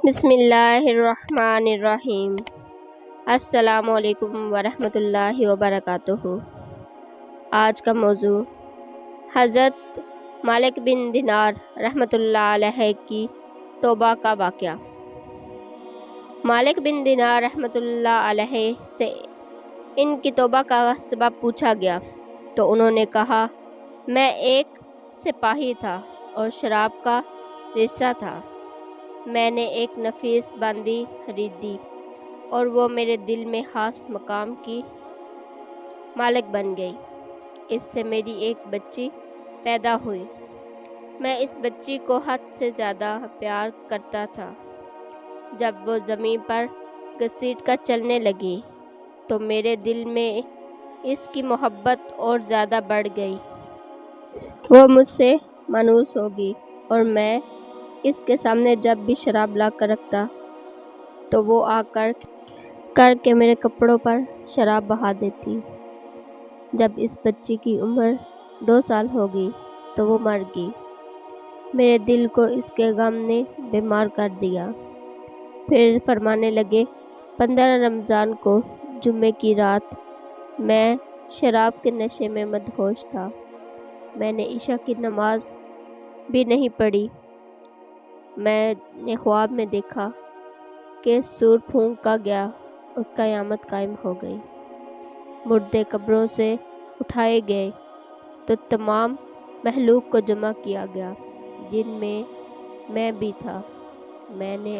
بسم اللہ الرحمن الرحیم۔ السلام علیکم ورحمۃ اللہ وبرکاتہ۔ آج کا موضوع حضرت مالک بن دینار رحمۃ اللہ علیہ کی توبہ کا واقعہ۔ مالک بن دینار رحمۃ اللہ علیہ سے ان کی توبہ کا سبب پوچھا گیا تو انہوں نے کہا، میں ایک سپاہی تھا اور شراب کا رسہ تھا۔ میں نے ایک نفیس باندی خریدی اور وہ میرے دل میں خاص مقام کی مالک بن گئی۔ اس سے میری ایک بچی پیدا ہوئی۔ میں اس بچی کو حد سے زیادہ پیار کرتا تھا۔ جب وہ زمین پر گھسیٹ کر چلنے لگی تو میرے دل میں اس کی محبت اور زیادہ بڑھ گئی۔ وہ مجھ سے مانوس ہوگی اور میں اس کے سامنے جب بھی شراب لا کر رکھتا تو وہ آ کر کے میرے کپڑوں پر شراب بہا دیتی۔ جب اس بچی کی عمر 2 سال ہوگی تو وہ مر گئی۔ میرے دل کو اس کے غم نے بیمار کر دیا۔ پھر فرمانے لگے، 15 رمضان کو جمعے کی رات میں شراب کے نشے میں مدہوش تھا۔ میں نے عشاء کی نماز بھی نہیں پڑھی۔ میں نے خواب میں دیکھا کہ سور پھونکا گیا اور قیامت قائم ہو گئی۔ مردے قبروں سے اٹھائے گئے تو تمام مخلوق کو جمع کیا گیا، جن میں بھی تھا۔ میں نے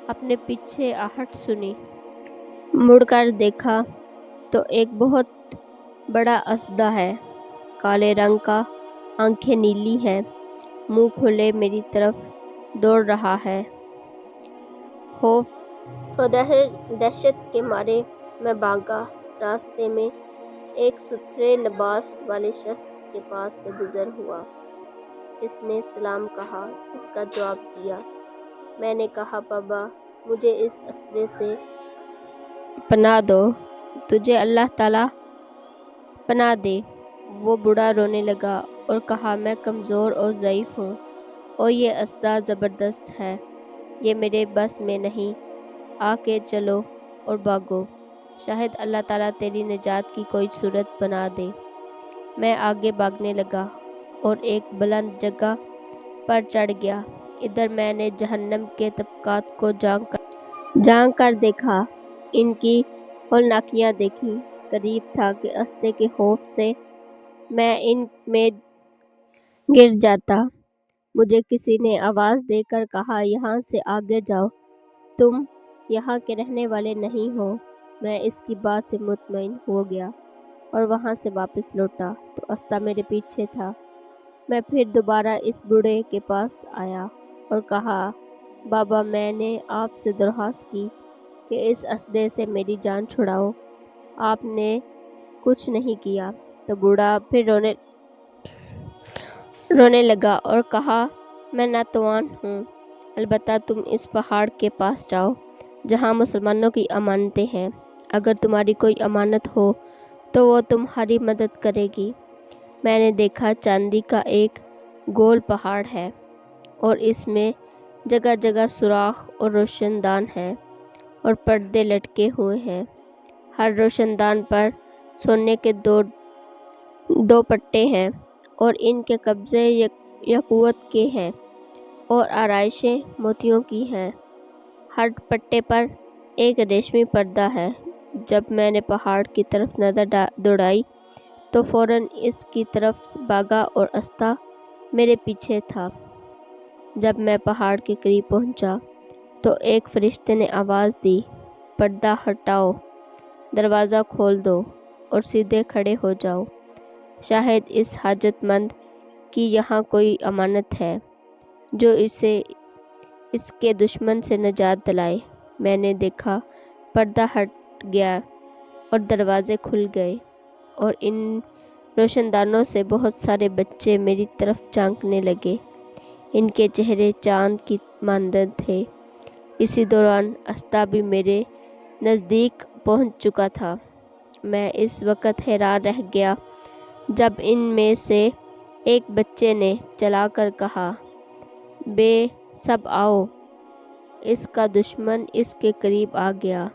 اپنے پیچھے آہٹ سنی، مڑ کر دیکھا تو ایک بہت بڑا اسدہ ہے، کالے رنگ کا، آنکھیں نیلی ہیں، منہ کھولے میری طرف دوڑ رہا ہے۔ خوف و دہشت کے مارے میں بھاگا۔ راستے میں ایک ستھرے لباس والے شخص کے پاس سے گزر ہوا۔ اس نے سلام کہا، اس کا جواب دیا۔ میں نے کہا، بابا، مجھے اس اسدے سے پناہ دو، تجھے اللہ تعالیٰ پناہ دے۔ وہ بوڑھا رونے لگا اور کہا، میں کمزور اور ضعیف ہوں اور یہ اسدہ زبردست ہے، یہ میرے بس میں نہیں، آ کے چلو اور بھاگو، شاید اللہ تعالیٰ تیری نجات کی کوئی صورت بنا دے۔ میں آگے بھاگنے لگا اور ایک بلند جگہ پر چڑھ گیا۔ ادھر میں نے جہنم کے طبقات کو جھانک کر دیکھا، ان کی ہولناکیاں دیکھی۔ قریب تھا کہ اسدے کے خوف سے میں ان میں گر جاتا۔ مجھے کسی نے آواز دے کر کہا، یہاں سے آگے جاؤ، تم یہاں کے رہنے والے نہیں ہو۔ میں اس کی بات سے مطمئن ہو گیا اور وہاں سے واپس لوٹا تو اسدہ میرے پیچھے تھا۔ میں پھر دوبارہ اس بوڑھے کے پاس آیا اور کہا، بابا، میں نے آپ سے درخواست کی کہ اس اسدے سے میری جان چھڑاؤ، آپ نے کچھ نہیں کیا۔ تو بوڑھا پھر رونے لگا اور کہا، میں ناتوان ہوں، البتہ تم اس پہاڑ کے پاس جاؤ جہاں مسلمانوں کی امانتیں ہیں، اگر تمہاری کوئی امانت ہو تو وہ تمہاری مدد کرے گی۔ میں نے دیکھا چاندی کا ایک گول پہاڑ ہے اور اس میں جگہ جگہ سوراخ اور روشن دان ہیں اور پردے لٹکے ہوئے ہیں۔ ہر روشن دان پر سونے کے دو پٹے ہیں اور ان کے قبضے یاقوت کے ہیں اور آرائشیں موتیوں کی ہیں۔ ہر پٹے پر ایک ریشمی پردہ ہے۔ جب میں نے پہاڑ کی طرف نظر دوڑائی تو فوراً اس کی طرف بھاگا اور اسدہ میرے پیچھے تھا۔ جب میں پہاڑ کے قریب پہنچا تو ایک فرشتے نے آواز دی، پردہ ہٹاؤ، دروازہ کھول دو اور سیدھے کھڑے ہو جاؤ، شاید اس حاجت مند کی یہاں کوئی امانت ہے جو اسے اس کے دشمن سے نجات دلائے۔ میں نے دیکھا پردہ ہٹ گیا اور دروازے کھل گئے اور ان روشن دانوں سے بہت سارے بچے میری طرف جھانکنے لگے۔ ان کے چہرے چاند کی مانند تھے۔ اسی دوران اسدہ بھی میرے نزدیک پہنچ چکا تھا۔ میں اس وقت حیران رہ گیا جب ان میں سے ایک بچے نے چلا کر کہا، بے سب آؤ، اس کا دشمن اس کے قریب آ گیا،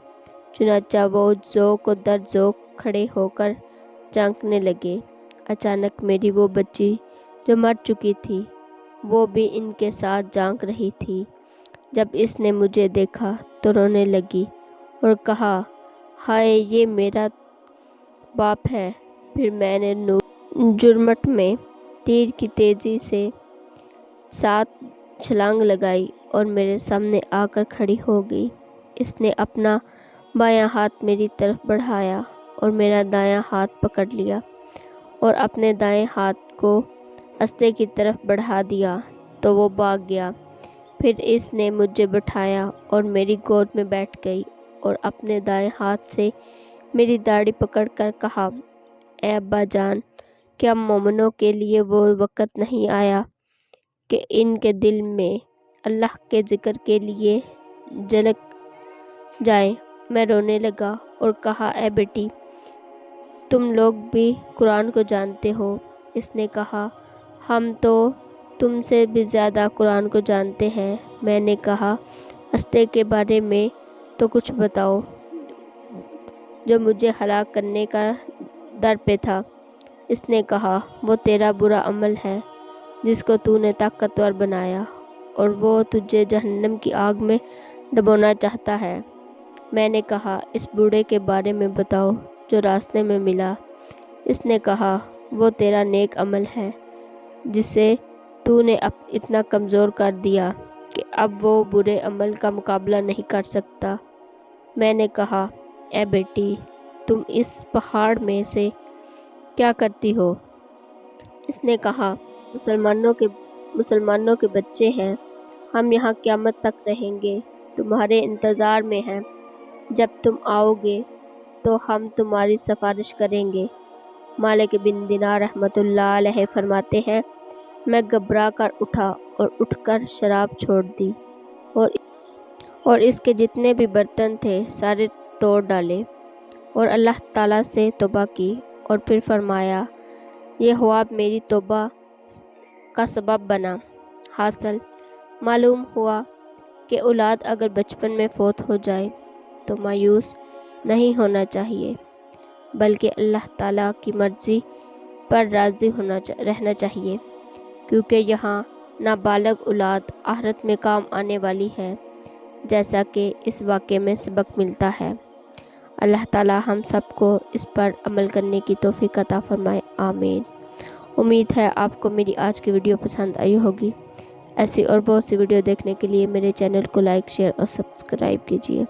چنانچہ وہ ذوق و در ذوق کھڑے ہو کر چانکنے لگے۔ اچانک میری وہ بچی جو مر چکی تھی وہ بھی ان کے ساتھ جانک رہی تھی۔ جب اس نے مجھے دیکھا تو رونے لگی اور کہا، ہائے یہ میرا باپ ہے۔ پھر میں نے جرمٹ میں تیر کی تیزی سے 7 چھلانگ لگائی اور میرے سامنے آ کر کھڑی ہو گئی۔ اس نے اپنا بایاں ہاتھ میری طرف بڑھایا اور میرا دایاں ہاتھ پکڑ لیا اور اپنے دائیں ہاتھ کو استے کی طرف بڑھا دیا تو وہ بھاگ گیا۔ پھر اس نے مجھے بٹھایا اور میری گود میں بیٹھ گئی اور اپنے دائیں ہاتھ سے میری داڑھی پکڑ کر کہا، اے ابا جان، کیا مومنوں کے لیے وہ وقت نہیں آیا کہ ان کے دل میں اللہ کے ذکر کے لیے جھلک جائے؟ میں رونے لگا اور کہا، اے بیٹی، تم لوگ بھی قرآن کو جانتے ہو؟ اس نے کہا، ہم تو تم سے بھی زیادہ قرآن کو جانتے ہیں۔ میں نے کہا، استے کے بارے میں تو کچھ بتاؤ جو مجھے ہلاک کرنے کا در پہ تھا۔ اس نے کہا، وہ تیرا برا عمل ہے جس کو تو نے طاقتور بنایا اور وہ تجھے جہنم کی آگ میں ڈبونا چاہتا ہے۔ میں نے کہا، اس بوڑھے کے بارے میں بتاؤ جو راستے میں ملا۔ اس نے کہا، وہ تیرا نیک عمل ہے جسے تو نے اتنا کمزور کر دیا کہ اب وہ برے عمل کا مقابلہ نہیں کر سکتا۔ میں نے کہا، اے بیٹی، تم اس پہاڑ میں سے کیا کرتی ہو؟ اس نے کہا، مسلمانوں کے بچے ہیں، ہم یہاں قیامت تک رہیں گے، تمہارے انتظار میں ہیں۔ جب تم آؤ گے تو ہم تمہاری سفارش کریں گے۔ مالک بن دینار رحمۃ اللہ علیہ فرماتے ہیں، میں گھبرا کر اٹھا اور اٹھ کر شراب چھوڑ دی اور اس کے جتنے بھی برتن تھے سارے توڑ ڈالے اور اللہ تعالیٰ سے توبہ کی، اور پھر فرمایا، یہ خواب میری توبہ کا سبب بنا۔ حاصل معلوم ہوا کہ اولاد اگر بچپن میں فوت ہو جائے تو مایوس نہیں ہونا چاہیے، بلکہ اللہ تعالیٰ کی مرضی پر راضی رہنا چاہیے، کیونکہ یہاں نابالغ اولاد آخرت میں کام آنے والی ہے، جیسا کہ اس واقعے میں سبق ملتا ہے۔ اللہ تعالیٰ ہم سب کو اس پر عمل کرنے کی توفیق عطا فرمائے، آمین۔ امید ہے آپ کو میری آج کی ویڈیو پسند آئی ہوگی۔ ایسی اور بہت سی ویڈیو دیکھنے کے لیے میرے چینل کو لائک، شیئر اور سبسکرائب کیجیے۔